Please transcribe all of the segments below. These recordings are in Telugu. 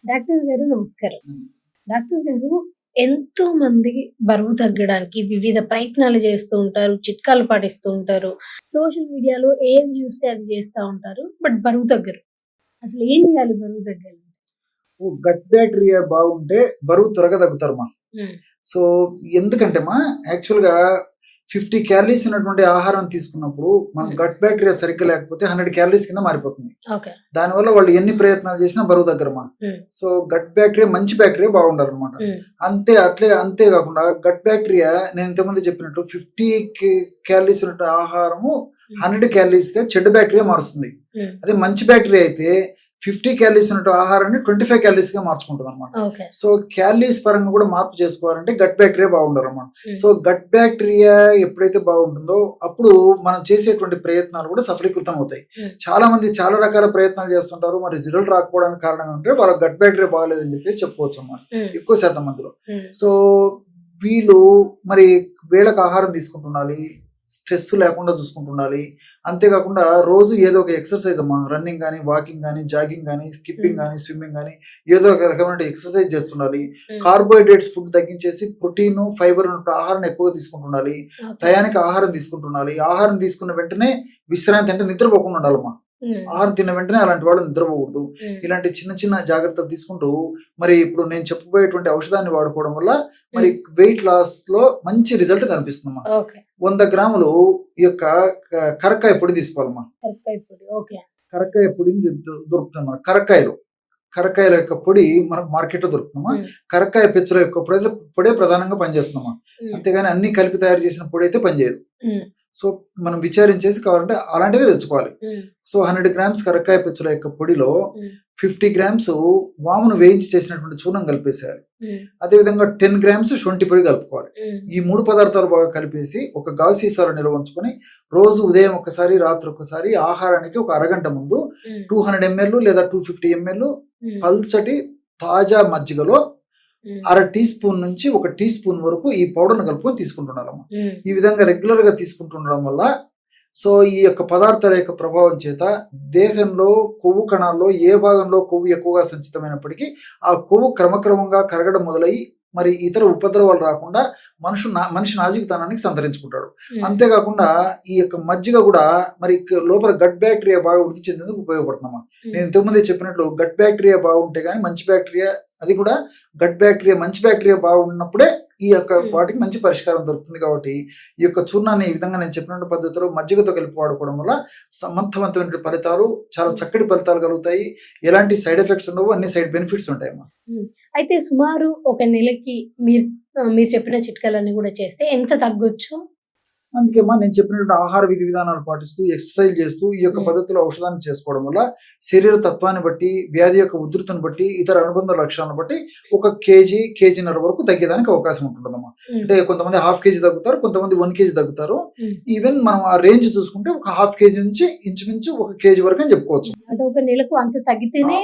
డాక్టర్ గారు నమస్కారం. డాక్టర్ గారు ఎంతో మంది బరువు తగ్గడానికి వివిధ ప్రయత్నాలు చేస్తూ ఉంటారు. చిట్కాలు పాటిస్తూ ఉంటారు. సోషల్ మీడియాలో ఏది చూస్తే అది చేస్తా ఉంటారు. బట్ బరువు తగ్గరు. అసలు ఏం చేయాలి బరువు తగ్గాలంటే? గట్ బ్యాక్టీరియా బాగుంటే బరువు త్వరగా తగ్గుతారమ్మా. హ్మ్. సో ఎందుకంటే యాక్చువల్గా 50 క్యాలరీస్ ఉన్నటువంటి ఆహారం తీసుకున్నప్పుడు మనం గట్ బ్యాక్టీరియా సరిగ్గా లేకపోతే 100 క్యాలరీస్ కింద మారిపోతుంది. ఓకే. దానివల్ల వాళ్ళు ఎన్ని ప్రయత్నాలు చేసినా బరువు తగ్గరమ్మా. సో గట్ బ్యాక్టీరియా మంచి బ్యాక్టీరియా బాగుండాలన్నమాట. అంతే కాకుండా గట్ బ్యాక్టీరియా నేను ఇంతకుముందు చెప్పినట్టు 50 క్యాలరీస్ ఉన్న ఆహారము 100 క్యాలరీస్ గా చెడ్డ బ్యాక్టీరియా మారుస్తుంది. అదే మంచి బ్యాక్టీరియా అయితే 50 క్యాలరీస్ ఉన్న ఆహారాన్ని 25 క్యాలరీస్ గా మార్చుకుంటుంది అనమాట. సో క్యాలరీస్ పరంగా కూడా మార్పు చేసుకోవాలంటే గట్ బ్యాక్టీరియా బాగుండాలి అనమాట. సో గట్ బ్యాక్టీరియా ఎప్పుడైతే బాగుంటుందో అప్పుడు మనం చేసేటువంటి ప్రయత్నాలు కూడా సఫలీకృతం అవుతాయి. చాలా మంది చాలా రకాల ప్రయత్నాలు చేస్తుంటారు, మరి రిజల్ట్ రాకపోవడానికి కారణం ఏంటంటే వాళ్ళ గట్ బ్యాక్టీరియా బాగాలేదని చెప్పి చెప్పుకోవచ్చు అన్నమాట ఎక్కువ శాతం మందిలో. సో వీళ్ళు మరి వేళకు ఆహారం తీసుకుంటుండాలి, స్ట్రెస్ లేకుండా చూసుకుంటుండాలి. అంతేకాకుండా రోజు ఏదో ఒక ఎక్సర్సైజ్ అమ్మా, రన్నింగ్ కానీ, వాకింగ్ కానీ, జాగింగ్ కానీ, స్కిప్పింగ్ కానీ, స్విమ్మింగ్ కానీ ఏదో ఒక రకమైన ఎక్సర్సైజ్ చేస్తుండాలి. కార్బోహైడ్రేట్స్ ఫుడ్ తగ్గించేసి ప్రోటీన్, ఫైబర్ ఉన్న ఆహారం ఎక్కువగా తీసుకుంటుండాలి. టయానికి ఆహారం తీసుకుంటుండాలి. ఆహారం తీసుకున్న వెంటనే విశ్రాంతి అంటే నిద్రపోకుండా ఉండాలమ్మా. ఆహారం తిన్న వెంటనే అలాంటి వాళ్ళు నిద్రపోకూడదు. ఇలాంటి చిన్న చిన్న జాగ్రత్తలు తీసుకుంటూ మరి ఇప్పుడు నేను చెప్పబోయేటువంటి ఔషధాన్ని వాడుకోవడం వల్ల మరి వెయిట్ లాస్ లో మంచి రిజల్ట్ కనిపిస్తుందమ్మా. 100 గ్రాములు ఈ యొక్క కరక్కాయ పొడి తీసుకోవాలమ్మా. కరక్కాయ పొడిని దొరుకుతుందమ్మా. కరక్కాయల యొక్క పొడి మనకు మార్కెట్ లో దొరుకుతుందమ్మా. కరక్కాయ పెచ్చుల యొక్క పొడే ప్రధానంగా పనిచేస్తుందమ్మా. అంతేగాని అన్ని కలిపి తయారు చేసిన పొడి అయితే పనిచేయదు. సో మనం విచారించేసి కావాలంటే అలాంటివి తెచ్చుకోవాలి. సో 100 గ్రామ్స్ కరక్కాయ పెచ్చుల యొక్క పొడిలో 50 గ్రామ్స్ వామును వేయించి చేసినటువంటి చూర్ణం కలిపేసేయాలి. అదేవిధంగా 10 గ్రామ్స్ శొంఠి పొడి కలుపుకోవాలి. ఈ 3 పదార్థాలు బాగా కలిపేసి ఒక గాజు సీసాలో నిల్వ ఉంచుకొని రోజు ఉదయం ఒకసారి, రాత్రి ఒకసారి, ఆహారానికి ఒక అరగంట ముందు 200 ml లేదా 250 ml పల్చటి తాజా మజ్జిగలో 1/2 టీ స్పూన్ నుంచి 1 టీ స్పూన్ వరకు ఈ పౌడర్ను కలుపుకొని తీసుకుంటున్నారమ్మా. ఈ విధంగా రెగ్యులర్ గా తీసుకుంటుండడం వల్ల సో ఈ యొక్క పదార్థాల యొక్క ప్రభావం చేత దేహంలో కొవ్వు కణాల్లో ఏ భాగంలో కొవ్వు ఎక్కువగా సంచితమైనప్పటికీ ఆ కొవ్వు క్రమక్రమంగా కరగడం మొదలయ్యి మరి ఇతర ఉపద్రవాలు రాకుండా మనిషి నాజుకుతనానికి సంతరించుకుంటాడు. అంతేకాకుండా ఈ యొక్క మజ్జిగ కూడా మరి లోపల గట్ బ్యాక్టీరియా బాగా వృద్ధి చెందేందుకు ఉపయోగపడుతుందమ్మా. నేను ఇంతకుముందే చెప్పినట్లు గట్ బ్యాక్టీరియా బాగుంటే కానీ మంచి బ్యాక్టీరియా, అది కూడా గట్ బ్యాక్టీరియా మంచి బ్యాక్టీరియా బాగున్నప్పుడే ఈ యొక్క వాటికి మంచి పరిష్కారం దొరుకుతుంది. కాబట్టి ఈ యొక్క చూర్ణాన్ని ఈ విధంగా నేను చెప్పినట్టు పద్ధతిలో మజ్జిగతో కలిపి వాడుకోవడం వల్ల సమర్థవంతమైన ఫలితాలు, చాలా చక్కటి ఫలితాలు కలుగుతాయి. ఎలాంటి సైడ్ ఎఫెక్ట్స్ ఉండవు, అన్ని సైడ్ బెనిఫిట్స్ ఉంటాయమ్మా. అయితే సుమారు ఒక నెలకి మీరు చెప్పిన చిట్కాలన్నీ కూడా చేస్తే ఎంత తగ్గొచ్చు? అందుకేమా నేను చెప్పినటువంటి ఆహార విధి విధానాలు పాటిస్తూ, ఎక్సర్సైజ్ చేస్తూ ఈ యొక్క పద్ధతిలో ఔషధాన్ని చేసుకోవడం వల్ల శరీర తత్వాన్ని బట్టి, వ్యాధి యొక్క ఉధృతిని బట్టి, ఇతర అనుబంధ లక్షణాలను బట్టి 1 కేజీన్నర వరకు తగ్గేదానికి అవకాశం ఉంటుందమ్మా. అంటే కొంతమంది 1/2 kg తగ్గుతారు, కొంతమంది 1 kg తగ్గుతారు. ఈవెన్ మనం ఆ రేంజ్ చూసుకుంటే 1/2 kg నుంచి ఇంచుమించు 1 kg వరకు అని చెప్పుకోవచ్చు. అంటే ఒక నెలకు అంత తగ్గితేనే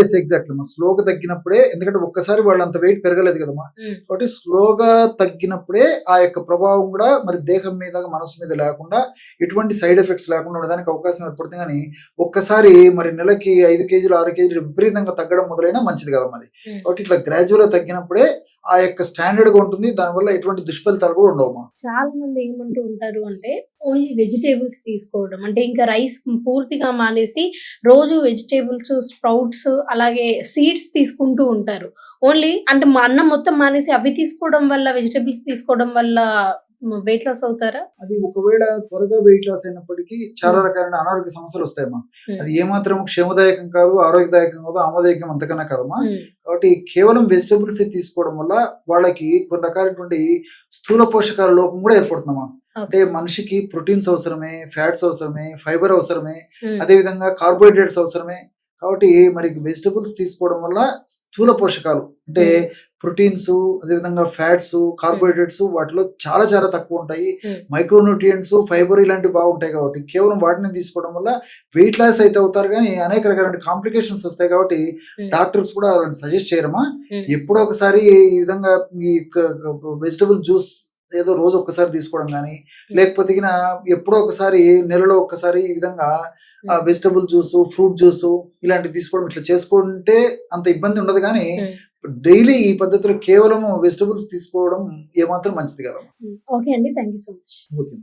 ఎస్ ఎగ్జాక్ట్లీ అమ్మా. స్లోగా తగ్గినప్పుడే, ఎందుకంటే ఒక్కసారి వాళ్ళు అంత వెయిట్ పెరగలేదు కదమ్మా. కాబట్టి స్లోగా తగ్గినప్పుడే ఆ యొక్క ప్రభావం కూడా మరి దేహం మీద, మనసు మీద లేకుండా ఎటువంటి సైడ్ ఎఫెక్ట్స్ లేకుండా ఉండడానికి అవకాశం ఏర్పడుతుంది. కానీ ఒక్కసారి మరి నెలకి 5 కేజీలు 6 కేజీలు విపరీతంగా తగ్గడం మొదలైనా మంచిది కదమ్మా అది. కాబట్టి ఇట్లా గ్రాడ్యువల్ గా తగ్గినప్పుడే ఆ యొక్క స్టాండర్డ్ గా ఉంటుంది. దానివల్ల ఎటువంటి దుష్ఫలితాలు కూడా ఉండవు. చాలా మంది ఏమంటూ ఉంటారు అంటే ఓన్లీ వెజిటేబుల్స్ తీసుకోవడం, అంటే ఇంకా రైస్ పూర్తిగా మానేసి రోజు వెజిటేబుల్స్, స్ప్రౌట్స్, అలాగే సీడ్స్ తీసుకుంటూ ఉంటారు. ఓన్లీ అంటే మా అన్నం మొత్తం మానేసి అవి తీసుకోవడం వల్ల, వెజిటేబుల్స్ తీసుకోవడం వల్ల వెయిట్ లాస్ అవుతారా? అది ఒకవేళ త్వరగా వెయిట్ లాస్ అయినప్పటికీ చాలా రకాలైన అనారోగ్య సమస్యలు వస్తాయమ్మా. అది ఏమాత్రం క్షేమదాయకం కాదు, ఆరోగ్యదాయకం కాదు, ఆమోదాయకం అంతకన్నా కదమ్మా. కాబట్టి కేవలం వెజిటబుల్స్ తీసుకోవడం వల్ల వాళ్ళకి కొన్ని రకాలైనటువంటి స్థూల పోషకాల లోపం కూడా ఏర్పడుతుందమ్మా. అంటే మనిషికి ప్రోటీన్స్ అవసరమే, ఫ్యాట్స్ అవసరమే, ఫైబర్ అవసరమే, అదే విధంగా కార్బోహైడ్రేట్స్ అవసరమే. కాబట్టి మరి వెజిటబుల్స్ తీసుకోవడం వల్ల స్థూల పోషకాలు అంటే ప్రోటీన్స్, అదేవిధంగా ఫ్యాట్స్, కార్బోహైడ్రేట్స్ వాటిలో చాలా చాలా తక్కువ ఉంటాయి. మైక్రోన్యూట్రియంట్స్, ఫైబర్ ఇలాంటివి బాగుంటాయి. కాబట్టి కేవలం వాటిని తీసుకోవడం వల్ల వెయిట్ లాస్ అయితే అవుతారు, కానీ అనేక రకాల కాంప్లికేషన్స్ వస్తాయి. కాబట్టి డాక్టర్స్ కూడా సజెస్ట్ చేయరమ్మా. ఎప్పుడో ఒకసారి ఈ విధంగా ఈ వెజిటబుల్ జ్యూస్ ఏదో రోజు ఒక్కసారి తీసుకోవడం కానీ, లేకపోతే గిన ఎప్పుడో ఒకసారి నెలలో ఒక్కసారి ఈ విధంగా వెజిటబుల్ జ్యూస్, ఫ్రూట్ జ్యూస్ ఇలాంటివి తీసుకోవడం ఇట్లా చేసుకుంటే అంత ఇబ్బంది ఉండదు. కానీ డైలీ ఈ పద్ధతిలో కేవలం వెజిటబుల్స్ తీసుకోవడం ఏమాత్రం మంచిది కదా. ఓకే అండి, thank you so much. Okay.